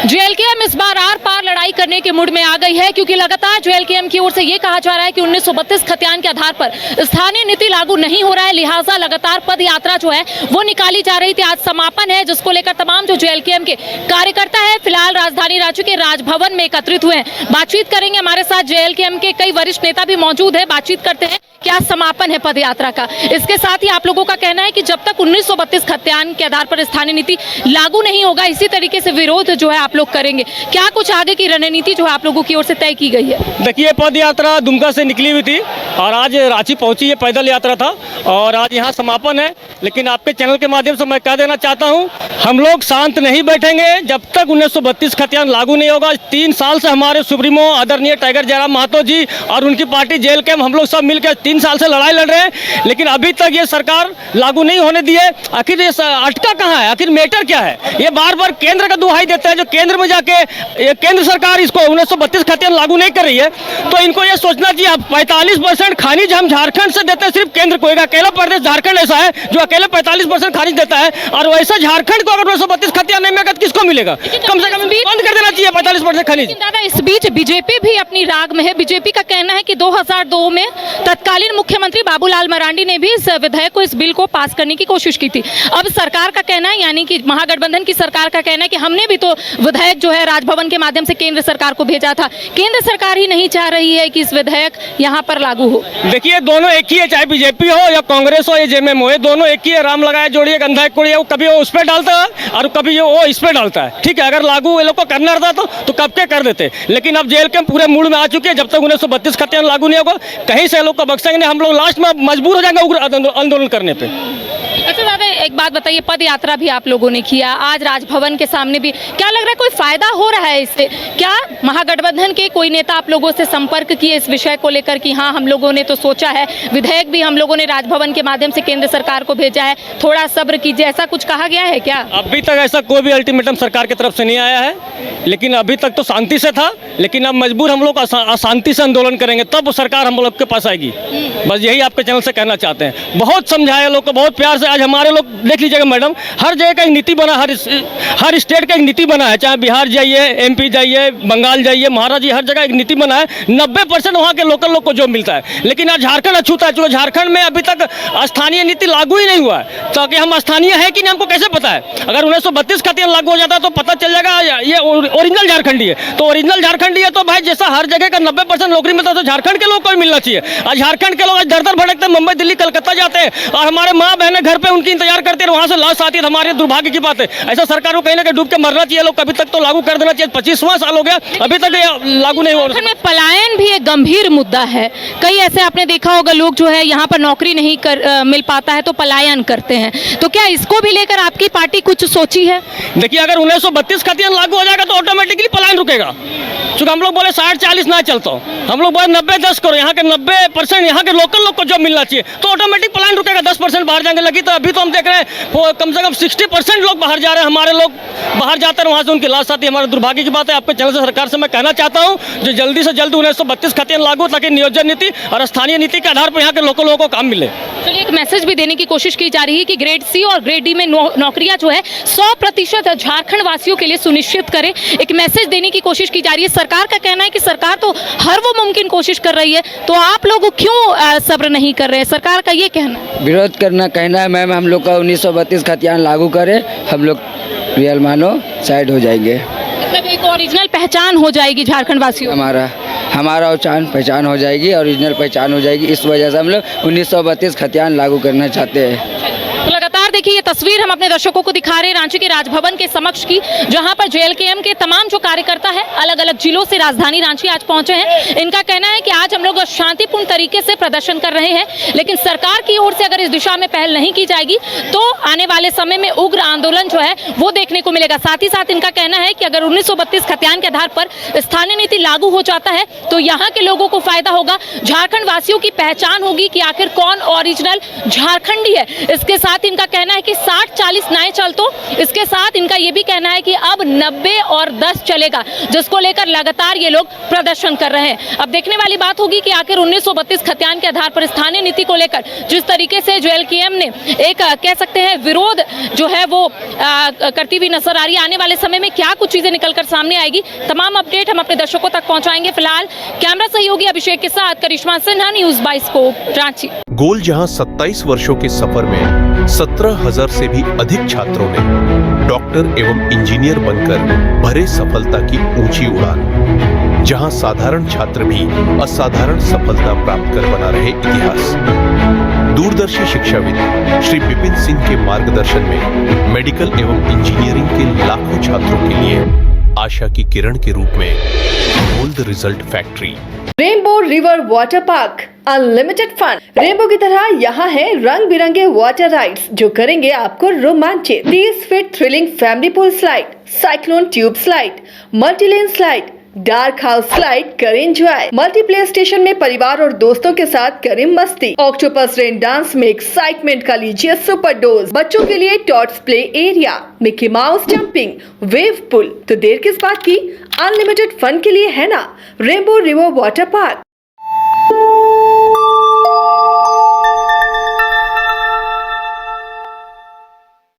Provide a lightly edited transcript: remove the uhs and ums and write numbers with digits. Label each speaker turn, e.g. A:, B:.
A: JLKM इस बार are पार लड़ाई करने के मूड में आ गई है, क्योंकि लगातार जेएलकेएम की ओर से ये कहा जा रहा है कि 1932 खतियान के आधार पर स्थानीय नीति लागू नहीं हो रहा है, लिहाजा लगातार पद यात्रा जो है वो निकाली जा रही थी। आज समापन है, जिसको लेकर तमाम जो जेएलकेएम के कार्यकर्ता है फिलहाल राजधानी रांची के राजभवन में एकत्रित हुए हैं। बातचीत करेंगे, हमारे साथ जेएलकेएम के कई वरिष्ठ नेता भी मौजूद है। बातचीत करते हैं क्या समापन है पद यात्रा का। इसके साथ ही आप लोगों का कहना है कि जब तक 1932 खतियान के आधार पर स्थानीय नीति लागू नहीं होगा, इसी तरीके से विरोध जो है आप लोग करेंगे। क्या कुछ आगे की रणनीति जो है आप लोगों की ओर से तय की गई है?
B: देखिए, पद यात्रा दुमका से निकली हुई थी और आज रांची पहुंची। ये पैदल यात्रा था और आज यहाँ समापन है। लेकिन आपके चैनल के माध्यम से मैं कह देना चाहता हूँ, हम लोग शांत नहीं बैठेंगे जब तक 1932 खतियान लागू नहीं होगा। 3 साल से हमारे सुप्रीमो आदरणीय टाइगर जयराम महतो जी और उनकी पार्टी जेएलकेएम हम लोग सब मिलकर 3 साल से लड़ाई लड़ रहे हैं, लेकिन अभी तक ये सरकार लागू नहीं होने दी है। आखिर ये अटका कहाँ है? आखिर मेटर क्या है? ये बार बार केंद्र का दुहाई देता है, जो केंद्र में जाके केंद्र सरकार इसको 1932 खतियान लागू नहीं कर रही है, तो इनको ये सोचना चाहिए। 45% खनिज हम झारखंड से देते हैं, सिर्फ केंद्र को। एक अकेला प्रदेश झारखंड ऐसा है जो अकेले 45% खनिज देता है, और वैसा झारखंड को अगर 1932 खतियान नहीं मिलेगा तो किसको मिलेगा? कम से कम बंद कर देना चाहिए 45% खनिज।
A: दादा, इस बीच बीजेपी भी अपनी राग में है। बीजेपी का कहना है कि 2002 में तत्कालीन मुख्यमंत्री बाबूलाल मरांडी ने भी इस विधेयक को, इस बिल को पास करने की कोशिश की थी। अब सरकार का कहना है, यानी कि महागठबंधन की सरकार का कहना है कि हमने भी तो विधेयक जो है राजभवन के माध्यम से केंद्र सरकार को भेजा था। केंद्र सरकार ही नहीं चाह रही है कि इस विधेयक यहाँ पर लागू हो।
B: देखिए, दोनों एक ही है, चाहे बीजेपी हो या कांग्रेस हो या जेएमएम हो, ये दोनों एक ही है। राम लगाए जोड़िए गंधा एक कोड़िए, वो कभी वो उस पर डालता है और कभी वो इस पर डालता है। ठीक है, अगर लागू ये लोग को करना रहता तो कब के कर देते। लेकिन अब जेएलकेएम पूरे मूड में आ चुके हैं। जब तक 1932 खतियान लागू नहीं होगा, कहीं से लोग को बख्शेंगे नहीं। हम लोग लास्ट में मजबूर हो जाएंगे उग्र आंदोलन करने पे।
A: अच्छा दादा, एक बात बताइए, पद यात्रा भी आप लोगों ने किया, आज राजभवन के सामने भी, क्या लग रहा है कोई फायदा हो रहा है इससे? क्या महागठबंधन के कोई नेता आप लोगों से संपर्क किए इस विषय को लेकर कि हाँ, हम लोगों ने तो सोचा है, विधेयक भी हम लोगों ने राजभवन के माध्यम से केंद्र सरकार को भेजा है, थोड़ा सब्र कीजिए, ऐसा कुछ कहा गया है क्या?
B: अभी तक ऐसा कोई भी अल्टीमेटम सरकार की तरफ से नहीं आया है, लेकिन अभी तक तो शांति से था। लेकिन अब मजबूर हम लोग अशांति से आंदोलन करेंगे, तब सरकार हम लोग के पास आएगी। बस यही आपके चैनल से कहना चाहते हैं। बहुत समझाया लोग को, बहुत प्यार से। आज हमारे लोग देख लीजिएगा मैडम, हर जगह का एक नीति बना, हर स्टेट का एक नीति बना है। चाहे बिहार जाइए, एमपी जाइए, बंगाल जाइए, महाराष्ट्र जी, हर जगह एक नीति बना है। 90% वहाँ के लोकल लोग को जो मिलता है। लेकिन आज झारखंड अछूता है, चूँकि झारखंड में अभी तक स्थानीय नीति लागू ही नहीं हुआ है। तो कि हम स्थानीय है कि नहीं, हमको कैसे पता है? अगर 1932 खतियान लागू हो जाता है तो पता चल जाएगा ये ओरिजिनल झारखंडी है। तो ओरिजिनल झारखंडी है तो भाई, जैसा हर जगह का 90% नौकरी मिलता है तो झारखंड के लोग को भी मिलना चाहिए। आज झारखंड के लोग आज दर दर भटकते, मुंबई, दिल्ली, कलकत्ता जाते हैं, और हमारे माँ बहनें घर पे उनकी इंतजार करते हैं, वहाँ से लाश आती है। हमारे दुर्भाग्य की बात है। ऐसा सरकार को कहीं ना कहीं डूब के मरना चाहिए। लोग कभी तक तो लागू कर देना चाहिए। 25वां साल हो गया, अभी तक लागू नहीं हो रहा है।
A: पलायन भी एक गंभीर मुद्दा है। कई ऐसे आपने देखा होगा, लोग जो है यहाँ पर नौकरी नहीं मिल पाता है तो पलायन करते हैं। तो क्या इसको भी लेकर आपकी पार्टी कुछ सोची है?
B: देखिए, अगर 1932 खतियान लागू हो जाएगा तो ऑटोमेटिकली पलायन रुकेगा। क्योंकि हम लोग बोले 60-40 ना चलता हूँ, हम लोग बोले 90-10 करो। यहाँ के 90% यहाँ के लोकल लोग को जॉब मिलना चाहिए, तो ऑटोमेटिक पलायन रुकेगा। 10% बाहर जाएंगे लगी। तो अभी तो हम देख रहे हैं कम से कम 60% लोग बाहर जा रहे हैं। हमारे लोग बाहर जाते हैं, वहाँ से उनकी लाश आती है। हमारे दुर्भाग्य की बात है। आपके चैनल से सरकार से मैं कहना चाहता हूँ, जो जल्दी से जल्द 1932 खतियान लागू, ताकि नियोजन नीति और स्थानीय नीति के आधार पर यहाँ के लोकल लोगों को काम मिले।
A: चलिए, एक मैसेज भी देने की कोशिश की जा रही है कि ग्रेड सी और ग्रेड डी में नौकरियां जो है 100% झारखंड वासियों के लिए सुनिश्चित करें। एक मैसेज देने की कोशिश की जा रही है। सरकार का कहना है कि सरकार तो हर वो मुमकिन कोशिश कर रही है, तो आप लोग क्यों सब्र नहीं कर रहे हैं? सरकार का ये कहना है।
C: विरोध करना कहना है मैम, हम लोग का 1932 खतियान लागू करें, हम लोग रियल मानो साइड हो जाएंगे।
A: मतलब एक ओरिजिनल पहचान हो जाएगी झारखंड वासियों,
C: हमारा पहचान हो जाएगी, ओरिजिनल पहचान हो जाएगी। इस वजह से हम लोग 1932 खतियान लागू करना चाहते हैं।
A: तो लगातार देखिए, ये तस्वीर हम अपने दर्शकों को दिखा रहे हैं रांची के राजभवन के समक्ष की, जहां पर जेएलकेएम के तमाम जो कार्यकर्ता है अलग अलग जिलों से राजधानी रांची आज पहुंचे हैं। इनका कहना है कि आज हम लोग शांतिपूर्ण तरीके से प्रदर्शन कर रहे हैं, लेकिन सरकार की ओर से अगर इस दिशा में पहल नहीं की जाएगी तो आने वाले समय में उग्र आंदोलन जो है वो देखने को मिलेगा। साथ ही साथ इनका कहना है कि अगर 1932 खतियान के आधार पर स्थानीय नीति लागू हो जाता है तो यहाँ के लोगों को फायदा होगा, झारखंड वासियों की पहचान होगी कि आखिर कौन ओरिजिनल झारखंडी है। इसके साथ इनका कहना कहना है कि 60-40 नए चल, तो इसके साथ इनका ये भी कहना है कि अब 90 और 10 चलेगा, जिसको लेकर लगातार ये लोग प्रदर्शन कर रहे हैं। अब देखने वाली बात होगी कि आखिर 1932 खतियान के आधार पर स्थानीय नीति को लेकर जिस तरीके से जो एलकेएम ने एक कह सकते हैं विरोध जो है वो करती हुई नजर आ रही है, आने वाले समय में क्या कुछ चीजें निकलकर सामने आएगी, तमाम अपडेट हम अपने दर्शकों तक पहुंचाएंगे। फिलहाल कैमरा सहयोगी अभिषेक के साथ करिश्मा सिन्हा, न्यूज़ 22 को रांची।
D: गोल जहां 27 वर्षों के सफर में 17,000 से भी अधिक छात्रों ने डॉक्टर एवं इंजीनियर बनकर भरे सफलता की ऊंची उड़ान, जहां साधारण छात्र भी असाधारण सफलता प्राप्त कर बना रहे इतिहास। दूरदर्शी शिक्षाविद श्री विपिन सिंह के मार्गदर्शन में मेडिकल एवं इंजीनियरिंग के लाखों छात्रों के लिए आशा की किरण के रूप में gold result factory.
E: Rainbow river water park, unlimited fun. Rainbow की तरह यहाँ है रंग बिरंगे वाटर राइड्स जो करेंगे आपको रोमांचित। 30 feet thrilling family pool slide, cyclone tube slide, multilane slide, dark house slide करें एंजॉय। मल्टीप्ले स्टेशन में परिवार और दोस्तों के साथ करें मस्ती। ऑक्टोपस रेन डांस में एक्साइटमेंट का लीजिए सुपर डोज। बच्चों के लिए tots play area, Mickey Mouse jumping, wave pool. तो देर किस बात की, अनलिमिटेड फन के लिए है ना रेनबो रिवर वाटर पार्क।